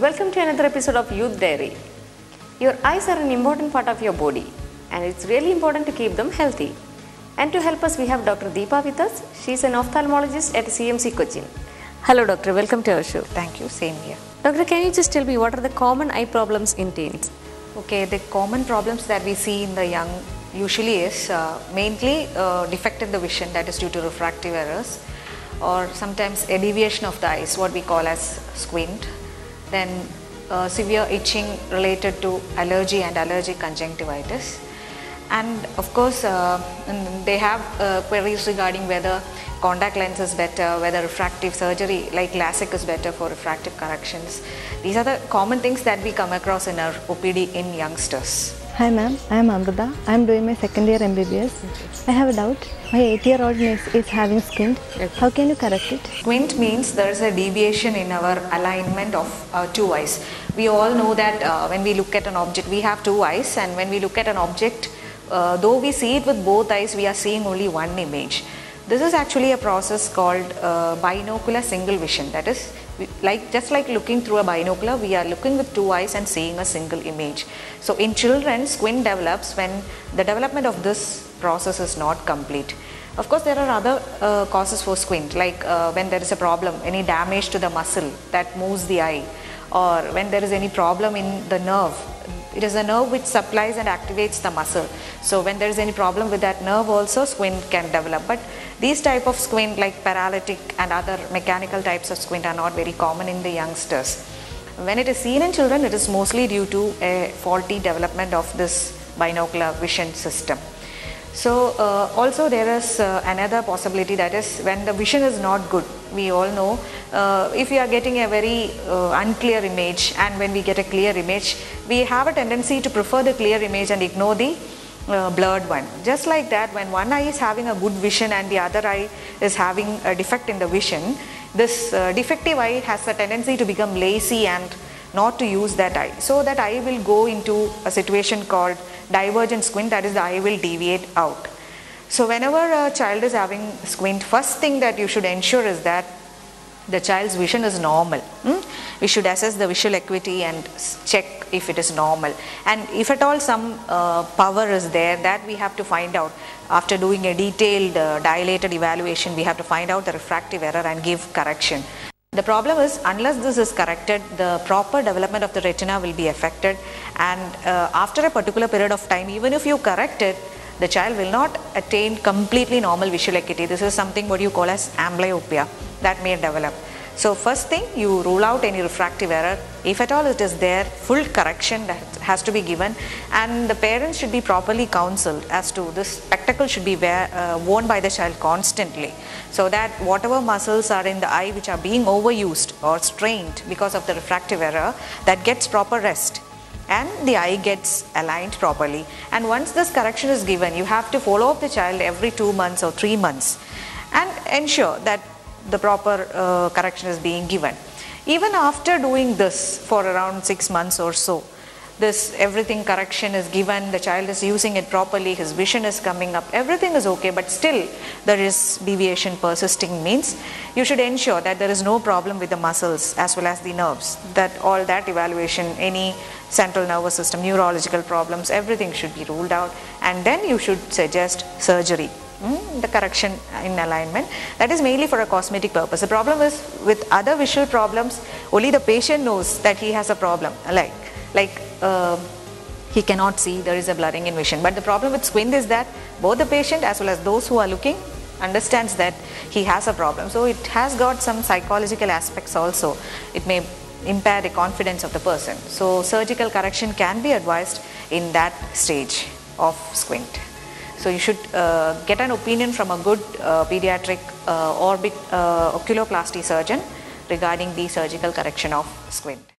Welcome to another episode of Youth Diary. Your eyes are an important part of your body and it's really important to keep them healthy. And to help us, we have Dr. Deepa with us. She is an ophthalmologist at CMC Cochin. Hello doctor, welcome to our show. Thank you, same here. Doctor, can you just tell me what are the common eye problems in teens? Okay, the common problems that we see in the young usually is mainly defect in the vision, that is due to refractive errors, or sometimes a deviation of the eyes, what we call as squint. Then severe itching related to allergy and allergic conjunctivitis. And of course, they have queries regarding whether contact lens is better, whether refractive surgery like LASIK is better for refractive corrections. These are the common things that we come across in our OPD in youngsters. Hi ma'am, I am Amrita. I am doing my second year MBBS. I have a doubt. My 8-year-old niece is having squint. How can you correct it? Squint means there is a deviation in our alignment of our two eyes. We all know that when we look at an object, we have two eyes, and when we look at an object, though we see it with both eyes, we are seeing only one image. This is actually a process called binocular single vision. That is, just like looking through a binocular, we are looking with two eyes and seeing a single image. So in children, squint develops when the development of this process is not complete. Of course, there are other causes for squint, like when there is a problem, any damage to the muscle that moves the eye, or when there is any problem in the nerve. It is a nerve which supplies and activates the muscle. So when there is any problem with that nerve also, squint can develop. But these type of squint, like paralytic and other mechanical types of squint, are not very common in the youngsters. When it is seen in children, it is mostly due to a faulty development of this binocular vision system. So also there is another possibility, that is when the vision is not good. We all know if we are getting a very unclear image, and when we get a clear image, we have a tendency to prefer the clear image and ignore the blurred one. Just like that, when one eye is having a good vision and the other eye is having a defect in the vision, this defective eye has a tendency to become lazy and not to use that eye. So that eye will go into a situation called divergent squint, that is, the eye will deviate out. So whenever a child is having squint, first thing that you should ensure is that the child's vision is normal. We should assess the visual acuity and check if it is normal. And if at all some power is there, that we have to find out. After doing a detailed dilated evaluation, we have to find out the refractive error and give correction. The problem is, unless this is corrected, the proper development of the retina will be affected, and after a particular period of time, even if you correct it, the child will not attain completely normal visual acuity. This is something what you call as amblyopia that may develop. So first thing, you rule out any refractive error. If at all it is there, full correction that has to be given, and the parents should be properly counseled as to this spectacle should be worn by the child constantly, so that whatever muscles are in the eye which are being overused or strained because of the refractive error, that gets proper rest and the eye gets aligned properly. And once this correction is given, you have to follow up the child every 2 months or 3 months and ensure that the proper correction is being given. Even after doing this for around 6 months or so, this everything correction is given, the child is using it properly, his vision is coming up, everything is okay, but still there is deviation persisting, means you should ensure that there is no problem with the muscles as well as the nerves, that all that evaluation, any central nervous system, neurological problems, everything should be ruled out, and then you should suggest surgery. The correction in alignment, that is mainly for a cosmetic purpose. The problem is with other visual problems, only the patient knows that he has a problem, like he cannot see, there is a blurring in vision. But the problem with squint is that both the patient as well as those who are looking understands that he has a problem. So it has got some psychological aspects also. It may impair the confidence of the person. So surgical correction can be advised in that stage of squint. So you should get an opinion from a good pediatric oculoplasty surgeon regarding the surgical correction of squint.